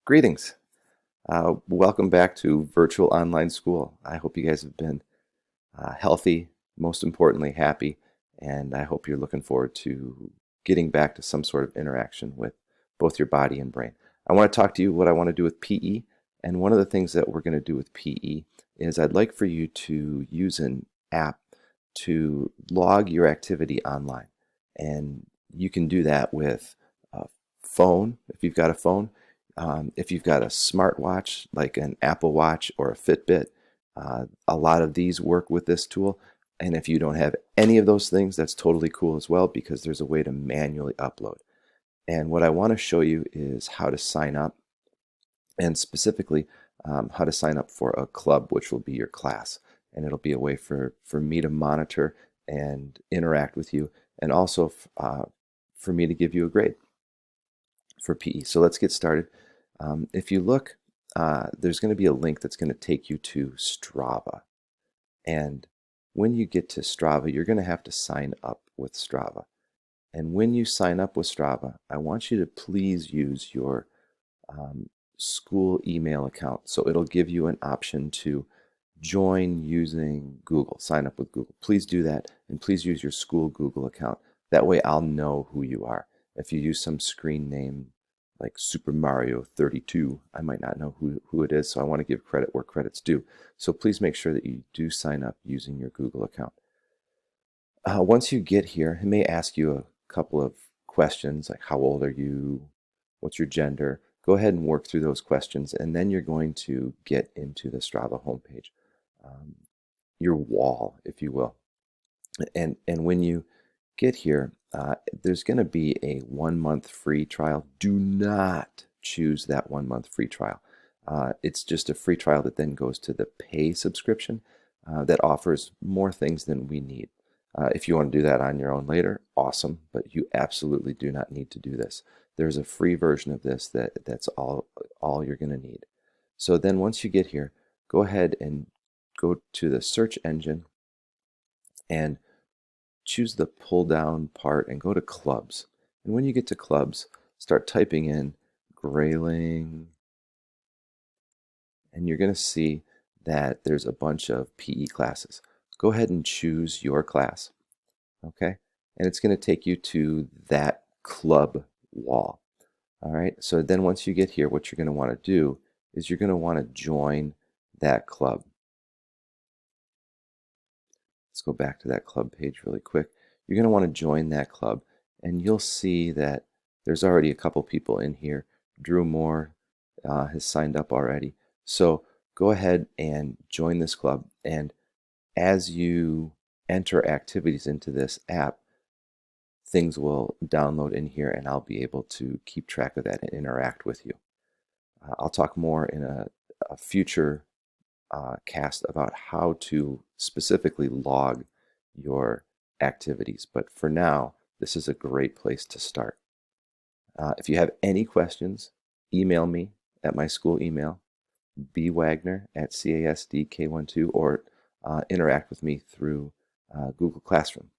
Greetings. Welcome back to virtual online school. I hope you guys have been healthy, most importantly happy, and I hope you're looking forward to getting back to some sort of interaction with both your body and brain. I want to talk to you what I want to do with PE, and one of the things that we're going to do with PE is I'd like for you to use an app to log your activity online. And you can do that with a phone, if you've got a phone. If you've got a smartwatch like an Apple Watch or a Fitbit, a lot of these work with this tool. And if you don't have any of those things, that's totally cool as well because there's a way to manually upload. And what I want to show you is how to sign up, and specifically how to sign up for a club, which will be your class. And it'll be a way for me to monitor and interact with you, and also for me to give you a grade for PE. So let's get started. If you look, there's going to be a link that's going to take you to Strava. And when you get to Strava, you're going to have to sign up with Strava. And when you sign up with Strava, I want you to please use your school email account. So it'll give you an option to join using Google, sign up with Google. Please do that, and please use your school Google account. That way I'll know who you are. If you use some screen name like Super Mario 32, I might not know who it is, so I want to give credit where credit's due. So please make sure that you do sign up using your Google account. Once you get here, it may ask you a couple of questions like how old are you, what's your gender. Go ahead and work through those questions, and then you're going to get into the Strava homepage, your wall, if you will. And when you get here, there's going to be a 1 month free trial. Do not choose that 1 month free trial. It's just a free trial that then goes to the pay subscription that offers more things than we need. If you want to do that on your own later, awesome, but you absolutely do not need to do this. There's a free version of this that's all you're going to need. So then once you get here, go ahead and go to the search engine and choose the pull down part and go to clubs. And when you get to clubs, start typing in Grayling, and you're going to see that there's a bunch of PE classes. Go ahead and choose your class, okay? And it's going to take you to that club wall. All right, so then once you get here, what you're going to want to do is you're going to want to join that club. Let's go back to that club page really quick. You're going to want to join that club, and you'll see that there's already a couple people in here. Drew Moore has signed up already. So go ahead and join this club, and as you enter activities into this app, things will download in here, and I'll be able to keep track of that and interact with you. I'll talk more in a future cast about how to specifically log your activities, but for now, this is a great place to start. If you have any questions, email me at my school email, bwagner@casdk12, or interact with me through Google Classroom.